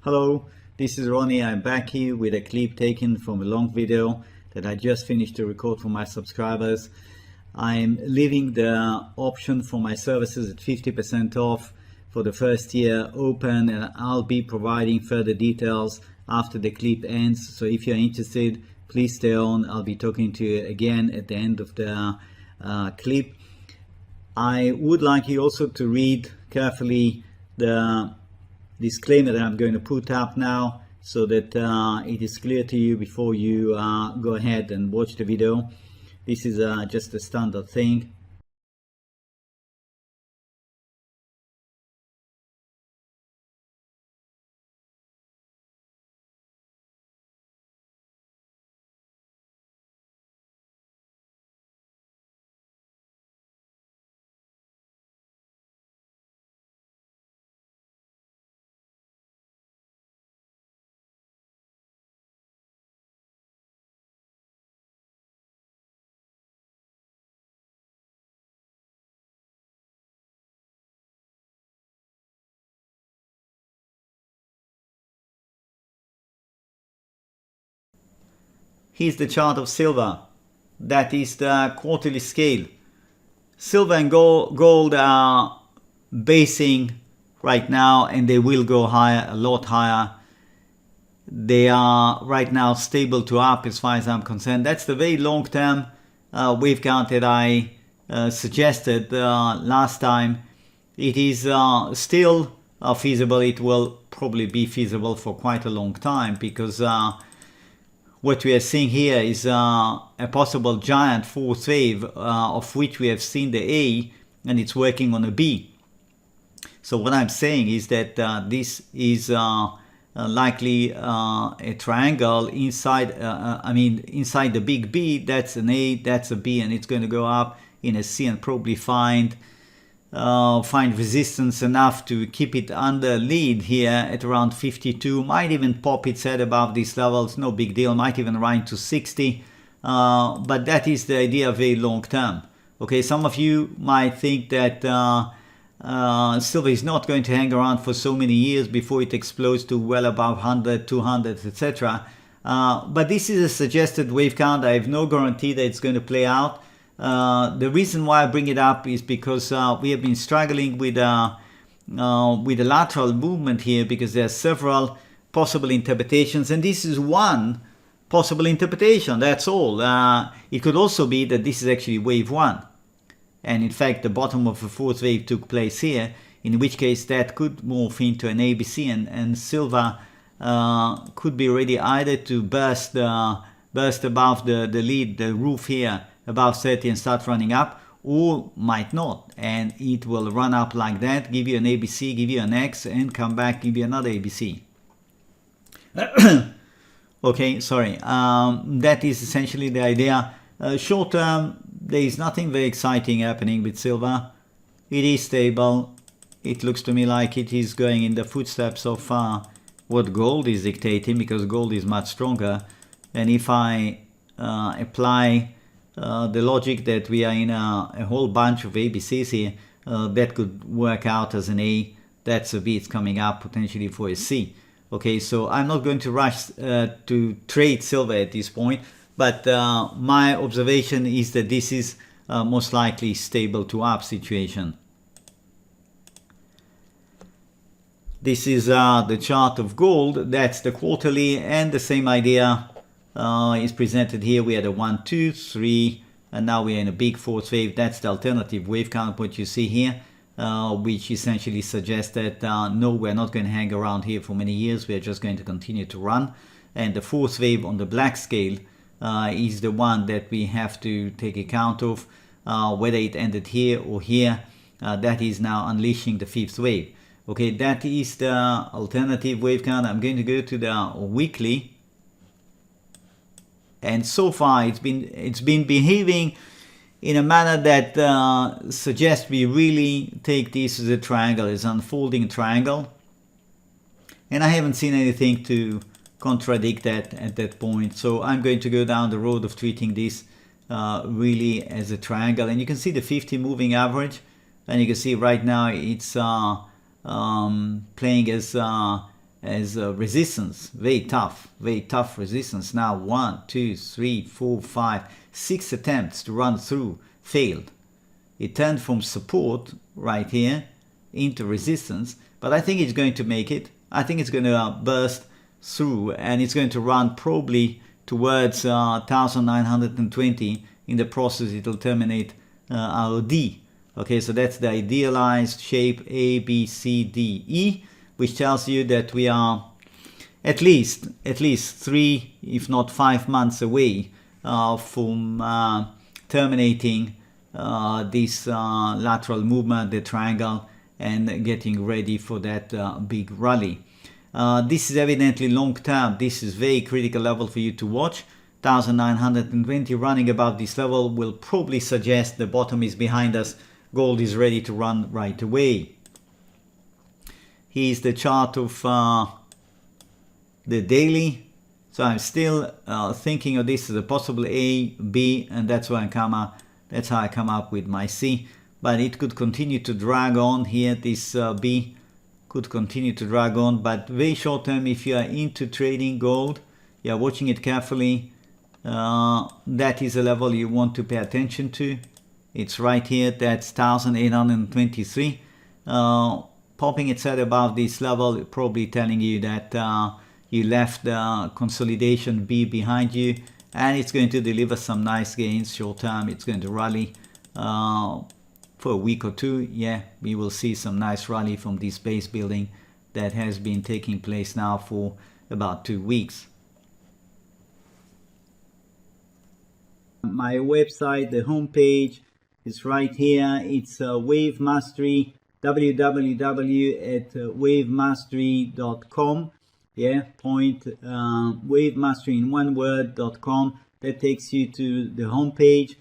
Hello, this is Ronnie. I'm back here with a clip taken from a long video that I just finished to record for my subscribers. I'm leaving the option for my services at 50% off for the first year open, and I'll be providing further details after the clip ends. So if you're interested, please stay on. I'll be talking to you again at the end of the clip. I would like you also to read carefully the disclaimer that I'm going to put up now, so that it is clear to you before you go ahead and watch the video. This is just a standard thing. Here's the chart of silver. That is the quarterly scale. Silver and gold are basing right now, and they will go higher, a lot higher. They are right now stable to up as far as I'm concerned. That's the very long-term wave count that I suggested last time. It is still feasible. It will probably be feasible for quite a long time, because what we are seeing here is a possible giant fourth wave, of which we have seen the A, and it's working on a B. So what I'm saying is that this is likely a triangle inside, inside the big B. That's an A, that's a B, and it's going to go up in a C and probably find resistance enough to keep it under lead here at around 52. Might even pop its head above these levels, no big deal. Might even run to 60, but that is the idea very long term. Okay, some of you might think that silver is not going to hang around for so many years before it explodes to well above 100, 200, etc. But this is a suggested wave count. I have no guarantee that it's going to play out. The reason why I bring it up is because we have been struggling with a lateral movement here, because there are several possible interpretations, and this is one possible interpretation. That's all. It could also be that this is actually wave one, and in fact the bottom of the fourth wave took place here, in which case that could morph into an ABC, and silver could be ready either to burst above the lead, the roof here, above 30 and start running up, or might not, and it will run up like that, give you an ABC, give you an X, and come back, give you another ABC. Okay, sorry. That is essentially the idea. Short term, there is nothing very exciting happening with silver. It is stable. It looks to me like it is going in the footsteps of what gold is dictating, because gold is much stronger. And if I apply the logic that we are in a whole bunch of ABCs here, that could work out as an A. That's a B. It's coming up potentially for a C. Okay, so I'm not going to rush to trade silver at this point, but my observation is that this is most likely stable to up situation. This is the chart of gold. That's the quarterly, and the same idea is presented here. We had a 1, 2, 3, and now we are in a big fourth wave. That's the alternative wave count, what you see here, which essentially suggests that no, we're not going to hang around here for many years. We're just going to continue to run. And the fourth wave on the black scale is the one that we have to take account of, whether it ended here or here. That is now unleashing the fifth wave. Okay, that is the alternative wave count. I'm going to go to the weekly. And so far it's been behaving in a manner that suggests we really take this as a triangle, as an unfolding triangle. And I haven't seen anything to contradict that at that point. So I'm going to go down the road of treating this really as a triangle. And you can see the 50 moving average, and you can see right now it's playing as as resistance. Very tough resistance. Now 1, 2, 3, 4, 5, 6 attempts to run through, failed. It turned from support right here into resistance, but I think it's going to make it. I think it's going to burst through, and it's going to run probably towards 1920. In the process, it will terminate our D. Okay, so that's the idealized shape A, B, C, D, E, which tells you that we are at least 3, if not 5 months away from terminating this lateral movement, the triangle, and getting ready for that big rally. This is evidently long term. This is very critical level for you to watch. 1920 running above this level will probably suggest the bottom is behind us. Gold is ready to run right away. Here's the chart of the daily. So I'm still thinking of this as a possible A, B, and that's how I come up with my C. But it could continue to drag on here. This B could continue to drag on, but very short term, if you are into trading gold, you are watching it carefully, that is a level you want to pay attention to. It's right here. That's 1823. Popping its head above this level, probably telling you that you left the consolidation B behind you, and it's going to deliver some nice gains short term. It's going to rally for a week or two. Yeah, we will see some nice rally from this base building that has been taking place now for about 2 weeks. My website, the homepage, is right here. It's Wave Mastery, www.wavemastery.com. Yeah, wavemastery in one word.com. That takes you to the homepage.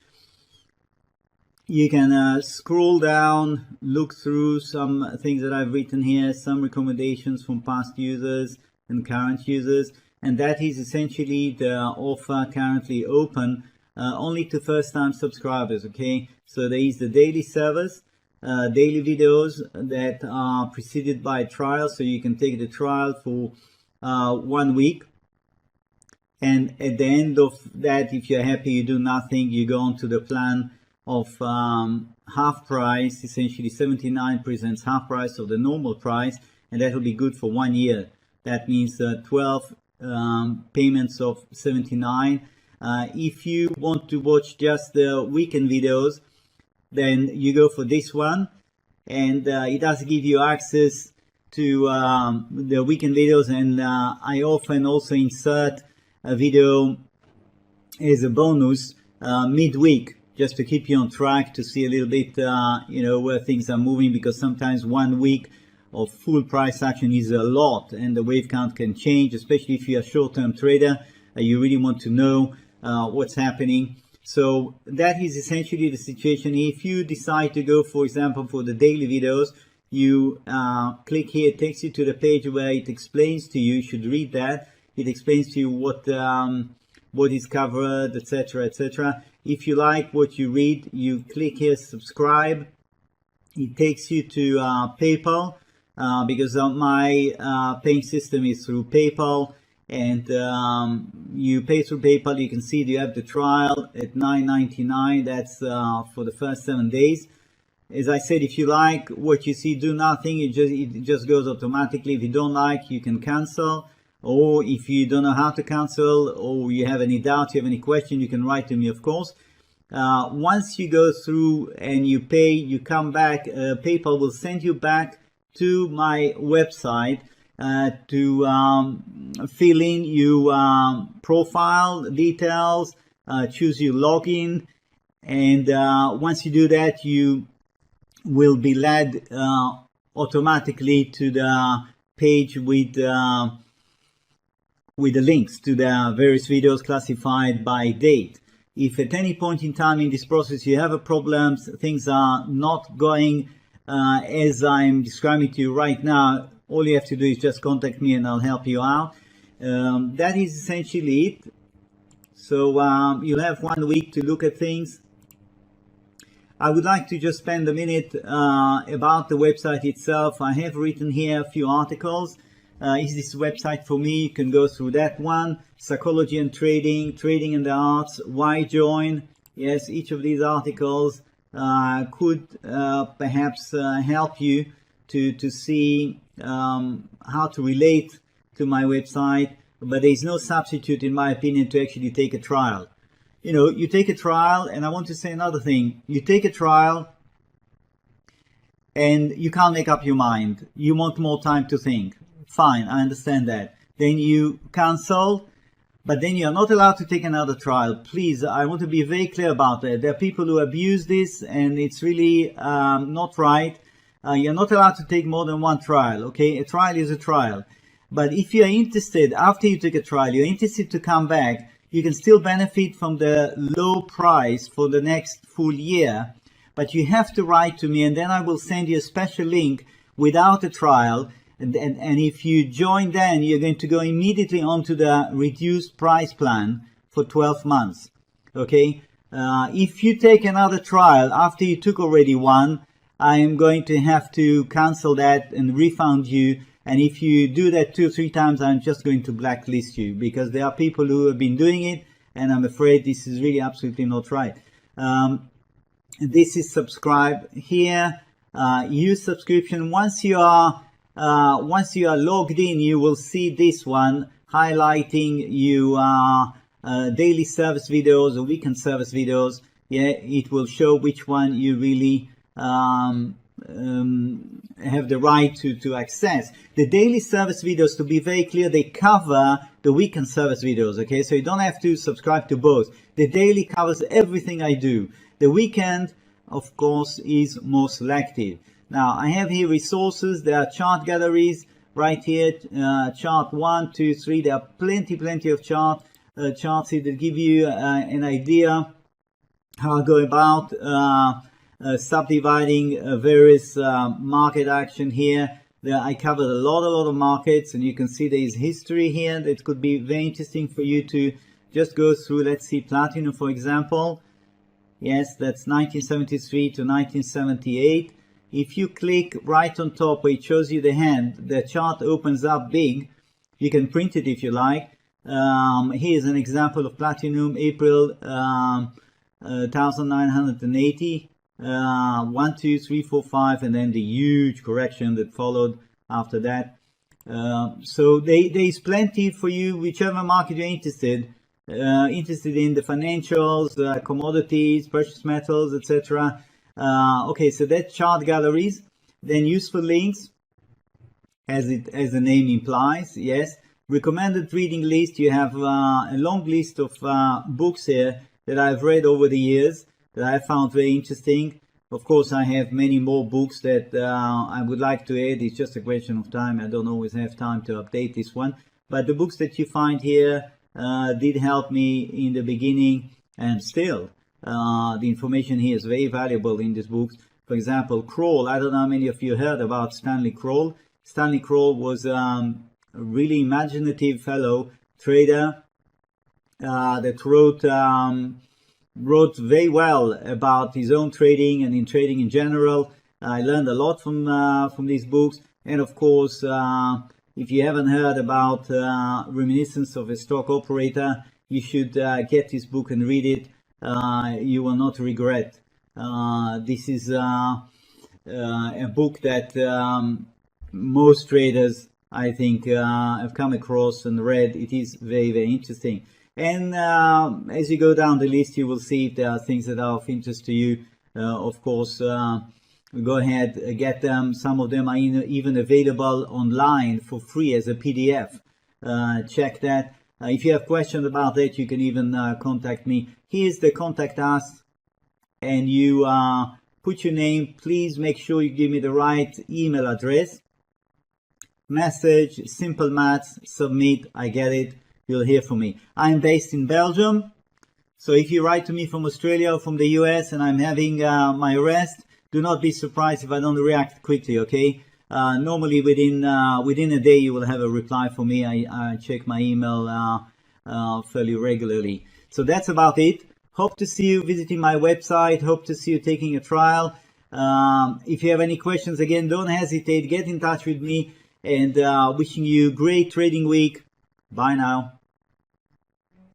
You can scroll down, look through some things that I've written here, some recommendations from past users and current users, and that is essentially the offer currently open only to first-time subscribers. Okay, so there is the daily service, daily videos that are preceded by a trial, so you can take the trial for 1 week, and at the end of that, if you're happy, you do nothing, you go on to the plan of half price. Essentially 79 presents half price of the normal price, and that will be good for 1 year. That means 12 payments of 79. If you want to watch just the weekend videos, then you go for this one, and it does give you access to the weekend videos, and I often also insert a video as a bonus midweek, just to keep you on track, to see a little bit where things are moving, because sometimes 1 week of full price action is a lot, and the wave count can change, especially if you're a short-term trader. You really want to know what's happening. So that is essentially the situation. If you decide to go, for example, for the daily videos, you click here. It takes you to the page where it explains to you. You should read that. It explains to you what is covered, etc., etc. If you like what you read, you click here, subscribe. It takes you to PayPal, because my paying system is through PayPal, and you pay through PayPal. You can see you have the trial at $9.99. That's for the first 7 days. As I said, if you like what you see, do nothing. It just goes automatically. If you don't like, you can cancel. Or if you don't know how to cancel, or you have any doubt, you have any question, you can write to me, of course. Once you go through and you pay, you come back, PayPal will send you back to my website to fill in your profile details, choose your login, and once you do that, you will be led automatically to the page with the links to the various videos classified by date. If at any point in time in this process you have a problem, things are not going as I'm describing to you right now, all you have to do is just contact me and I'll help you out. That is essentially it. So you'll have 1 week to look at things. I would like to just spend a minute about the website itself. I have written here a few articles. Is this website for me? You can go through that one. Psychology and trading, trading and the arts, why join? Yes, each of these articles could perhaps help you to see how to relate to my website, but there is no substitute, in my opinion, to actually take a trial. You know, you take a trial, and I want to say another thing. You take a trial and you can't make up your mind. You want more time to think. Fine, I understand that. Then you cancel, but then you're not allowed to take another trial. Please, I want to be very clear about that. There are people who abuse this, and it's really not right. You're not allowed to take more than one trial, okay? A trial is a trial. But if you're interested, after you take a trial, you're interested to come back, you can still benefit from the low price for the next full year. But you have to write to me, and then I will send you a special link without a trial. And if you join, then you're going to go immediately onto the reduced price plan for 12 months. Okay? If you take another trial after you took already one, I am going to have to cancel that and refund you. And if you do that 2 or 3 times, I'm just going to blacklist you, because there are people who have been doing it, and I'm afraid this is really absolutely not right. This is subscribe here. Use subscription. Once you are logged in, you will see this one highlighting you daily service videos or weekend service videos. Yeah, it will show which one you really have the right to access. The daily service videos, to be very clear, they cover the weekend service videos, okay? So you don't have to subscribe to both. The daily covers everything I do. The weekend, of course, is more selective. Now, I have here resources. There are chart galleries right here, chart 1, 2, 3. There are plenty of charts here that give you an idea how I go about subdividing various market action here. There I covered a lot of markets, and you can see there is history here that could be very interesting for you to just go through. Let's see, platinum, for example. Yes, that's 1973 to 1978. If you click right on top where it shows you the hand, the chart opens up big. You can print it if you like. Here's an example of platinum, April 1980. 1, 2, 3, 4, 5, and then the huge correction that followed after that. So there is plenty for you, whichever market you're interested in, the financials, commodities, precious metals, etc. Okay, so that's chart galleries. Then useful links, as the name implies. Yes, recommended reading list. You have a long list of books here that I've read over the years that I found very interesting. Of course, I have many more books that I would like to add. It's just a question of time. I don't always have time to update this one. But the books that you find here did help me in the beginning, and still the information here is very valuable in these books. For example, Kroll. I don't know how many of you heard about Stanley Kroll. Stanley Kroll was a really imaginative fellow trader that wrote very well about his own trading and in trading in general. I learned a lot from these books. And of course, if you haven't heard about Reminiscence of a Stock Operator, you should get this book and read it. You will not regret. This is a book that most traders, I think, have come across and read. It is very interesting. And as you go down the list, you will see if there are things that are of interest to you. Of course, go ahead, get them. Some of them are even available online for free as a PDF. Check that. If you have questions about that, you can even contact me. Here's the contact us, and you put your name. Please make sure you give me the right email address. Message, simple maths, submit, I get it. You'll hear from me. I'm based in Belgium, so if you write to me from Australia or from the US and I'm having my rest, do not be surprised if I don't react quickly, okay? Normally within a day you will have a reply from me. I check my email fairly regularly. So that's about it. Hope to see you visiting my website. Hope to see you taking a trial. If you have any questions, again, don't hesitate. Get in touch with me. and wishing you great trading week. Bye now.